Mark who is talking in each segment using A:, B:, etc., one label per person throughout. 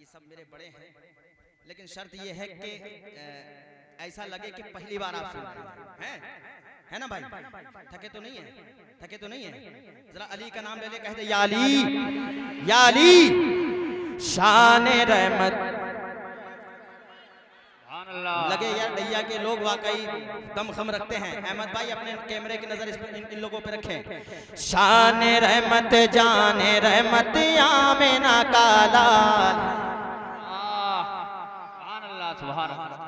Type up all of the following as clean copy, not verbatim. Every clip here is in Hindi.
A: ये सब मेरे बड़े हैं, लेकिन शर्त ये है कि ऐसा लगे कि पहली बार आप सुन रहे हैं, है ना भाई? थके तो नहीं है? थके तो नहीं है? जरा अली का नाम ले ले, कह दे या अली, या अली शान रहमत। लगे यार दैया के लोग वाकई दम खम रखते हैं। अहमद भाई अपने कैमरे की नजर इन लोगों पे रखें। शान रहमत जाने रहमत आमिना का लाल।
B: सुभान अल्लाह, सुभान अल्लाह।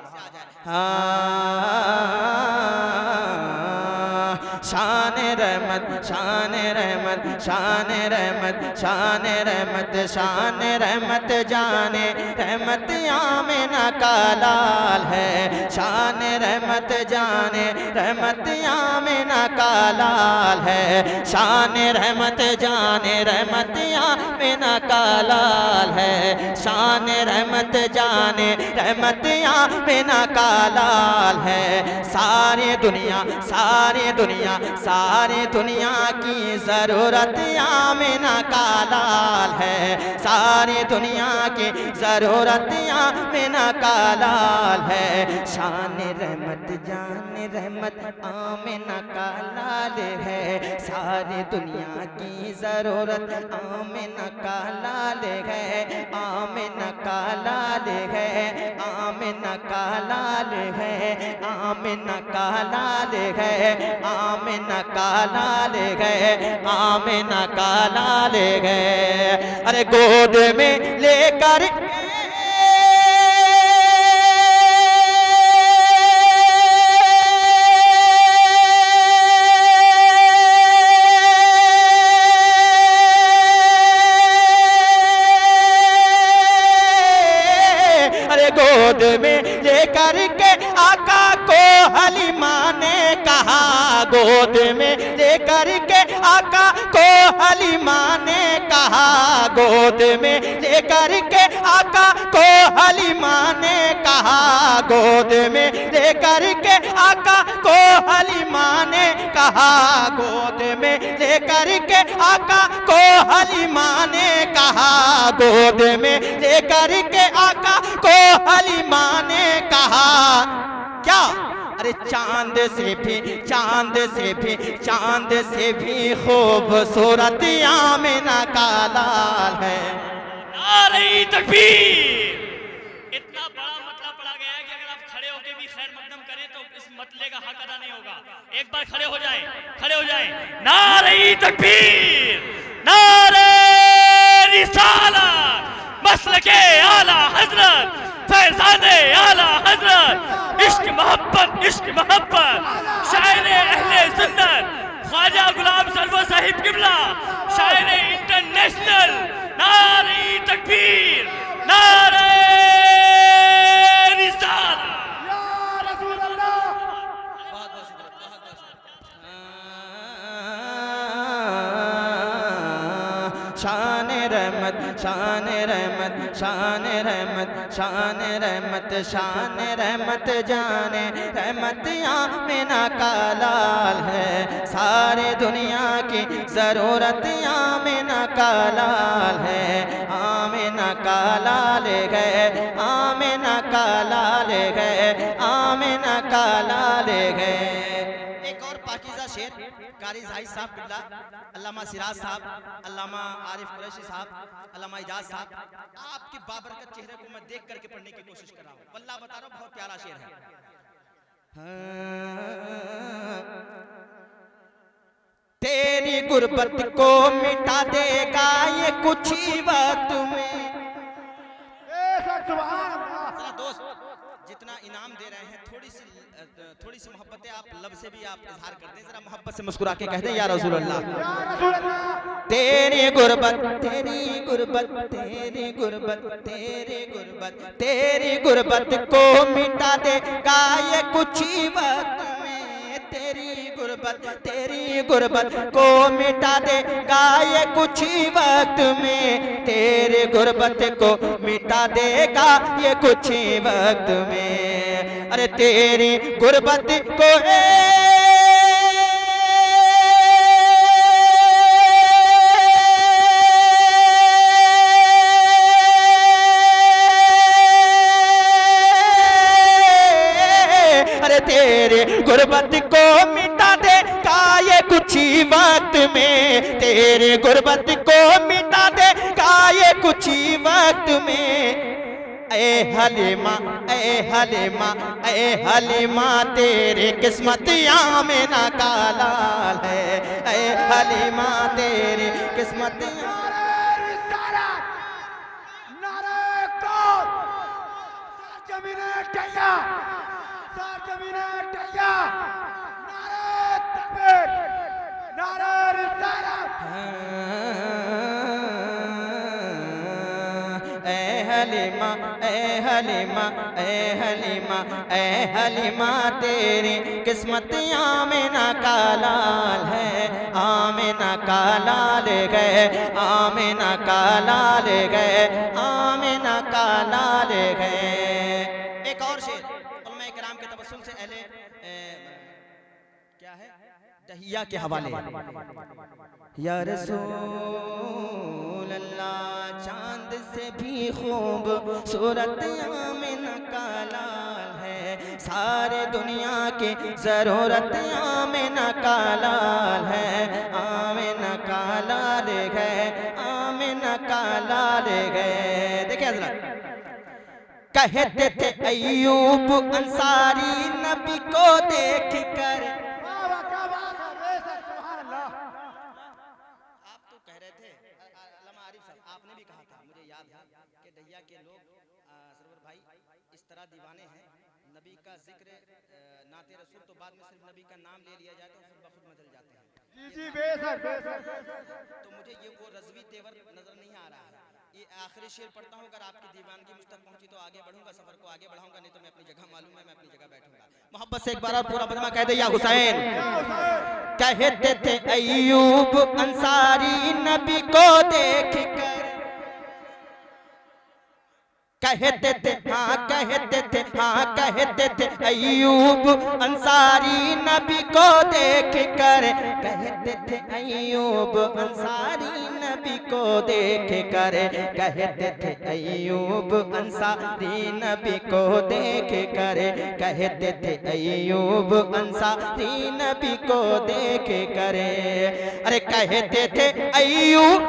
A: शान रहमत, शान रहमत, शान रहमत, शान रहमत, शान रहमत जाने रहमत आमिना का लाल है। शान रहमत जाने रहमत आमिना का लाल है। शान रहमत जाने रहमत आमिना का लाल है। शान रहमत जाने रहमत आमिना का लाल है। सारी दुनिया, सारी दुनिया, सारी दुनिया की जरूरत आमिना का लाल है। सारी दुनिया की जरूरत आमिना का लाल है। शान रहमत जान रहमत आमिना का लाल है। सारी दुनिया की जरूरत आमिना का लाल है। आमिना का लाल है। आमिना का लाल है। आमिना का लाल है। आमिना का लाल है। आमिना का लाल है। अरे गोद में लेकर गोद में लेकर के आका को हलीमा ने कहा। गोद में लेकर के आका को हलीमा ने कहा। गोद में लेकर के आका को हलीमा ने कहा। गोद में लेकर के आका को हलीमा ने कहा। गोद में लेकर के आका को हलीमा ने कहा। गोद में लेकर के आका को हलीमा ने कहा। क्या? अरे चांद से भी, चांद से भी, चांद से भी खूबसूरत आमिना का लाल है।
B: नारे तकबीर। इतना बड़ा मतला पड़ा गया है कि अगर आप खड़े होकर भी खैर मकदम करें तो इस मतले का हक अदा नहीं होगा। एक बार खड़े हो जाए, खड़े हो जाए। नारे तकबीर, नारे रिसालत, मसलके आला हजरत, फैज़ाने आला हजरत, इश्क मोहब्बत, इश्क मोहब्बत, शायर अहले सुन्नत ख्वाजा गुलाम सरवर साहिब किबला, शायर इंटरनेशनल। नारे तकबीर, नारे रिसालत।
A: शान रहमत, शान रहमत, शान रहमत, शान रहमत, शान रहमत जाने रहमत आमिना का लाल है। सारे दुनिया की जरूरत आमिना का लाल है। आमिना का लाल है। आमिना का लाल है। आमिना का लाल है। एक और पाकीज़ा शेर कारी जाहिद साहब बिल्ला, अल्लामा सिराज साहब, अल्लामा आरिफ कुरैशी साहब, अल्लामा इजाज साहब, आपके बाबरकत चेहरे को मैं देख करके पढ़ने की कोशिश कर रहा हूँ। वल्लाह बता रहा हूँ, बहुत प्यारा शेर है। तेरी गुर्बत को मिटा देगा ये कुछ ही वक्त में। जरा दोस्त जितना इनाम दे रहे हैं थोड़ी सी मोहब्बतें आप लब से भी आप इजहार कर दें। जरा मोहब्बत से मुस्कुरा के कह दें या रसूल अल्लाह। तेरी गुर्बत, तेरी गुर्बत, तेरी गुर्बत, तेरी गुर्बत, तेरी गुर्बत को मिटा देगा ये कुछ ही वक्त में। तेरी गुर्बत, तेरी गुर्बत को मिटा देगा ये कुछ ही वक्त में। तेरी गुर्बत को मिटा देगा ये कुछ ही वक्त में। अरे तेरी गुर्बत को गुर्बत को मिटा दे का ये कुछ ही वक्त में, तेरे गुर्बत को मिटा दे का ये कुछ ही वक्त में। ए हलीमा, ए हलीमा, ए हलीमा तेरी किस्मत आमिना का लाल है। ए हलीमा तेरी किस्मत हलीमा, ए हलीमा, ए हलीमा, ए हलीमा तेरी किस्मत आमिना का लाल है। आमिना का लाल गए, आमिना का लाल गए, आमिना का लाल गए। एक और शेर उलमा किराम के तबस्सुम से अहले क्या है दहिया के हवाले। या रसूल अल्लाह चांद से भी खूब सूरत आमिना का लाल है। सारे दुनिया की जरूरत आमिना का लाल है। आमिना का लाल गए, आमिना का लाल गए। देखिए हज़रत कहते थे अय्यूब अंसारी नबी को देख कर, आपने भी कहा था, मुझे याद है कि दहिया के लोग सरवर भाई इस तरह दीवाने हैं, नबी का जिक्र नाते रसूल तो बाद में सिर्फ नबी का नाम ले लिया जाता है और फिर बखुद मचल जाते हैं। जी बेशक बेशक। तो मुझे ये वो रज़वी तेवर नजर नहीं आ रहा है। ये आखिरी शेर पढ़ता हूँ, अगर आपकी दीवानगी मुझ तक पहुंची तो आगे बढ़ूंगा, सफर को आगे बढ़ाऊंगा, नहीं तो मैं अपनी जगह मालूम है, मैं अपनी जगह बैठूंगा। मोहब्बत से एक बार और पूरा बदमा कह दे या हुसैन। कहते थे अय्यूब अंसारी नबी को देख कर, कहते थे हाँ कहते थे हाँ कहते थे अय्यूब अंसारी नबी को देख कर, कहते थे अय्यूब अंसारी नबी को देख कर, कहते थे अय्यूब अंसारी नबी को देख कर, कहते थे अय्यूब अंसारी नबी को देख कर। अरे कहते थे अय्यूब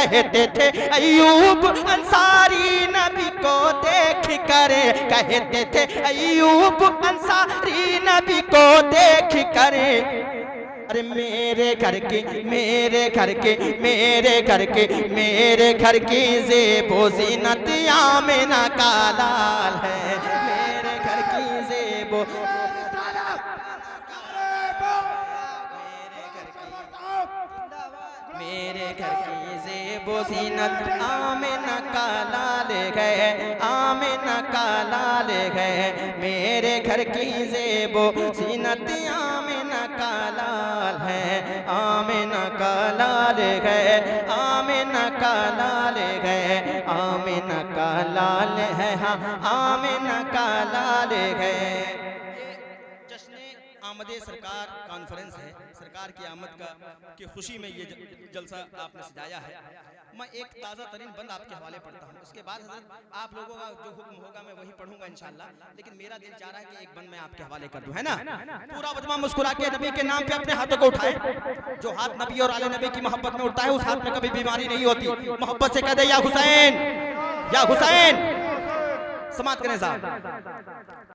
A: कहते थे अय्यूब अंसारी नबी को देख कर, कहते थे अय्यूब अंसारी नबी को देख कर। अरे मेरे घर की मेरे घर के मेरे घर के मेरे घर की ज़ेबो ज़ीनत आमिना का लाल है। मेरे घर की ज़ेबो मेरे घर की ज़ेबो ज़ीनत आमिना का लाल गए, आमिना का लाल गए। मेरे घर की ज़ेबो ज़ीनत आमिना का लाल है। आमिना का लाल गए, आमिना का लाल गए, आमिना का लाल है। हाँ आमिना का लाल गए। आमदे सरकार कॉन्फ्रेंस है, सरकार की आमद की खुशी में ये जलसा आपने सजाया है। मैं एक ताज़ा तरीन बंद आपके हवाले पढ़ता हूँ, उसके बाद आप लोगों का जो हुक्म होगा मैं वही पढ़ूंगा इंशाल्लाह। लेकिन मेरा दिल चाह रहा है कि एक बंद मैं आपके हवाले कर दूं, है ना। पूरा वजमा मुस्कुरा के नबी के नाम पे अपने हाथों को उठाए। जो हाथ नबी और आले नबी की मोहब्बत में उठता है उस हाथ में कभी बीमारी नहीं होती। मोहब्बत से कह दे या हुसैन, या हुसैन। समाप्त करें साहब।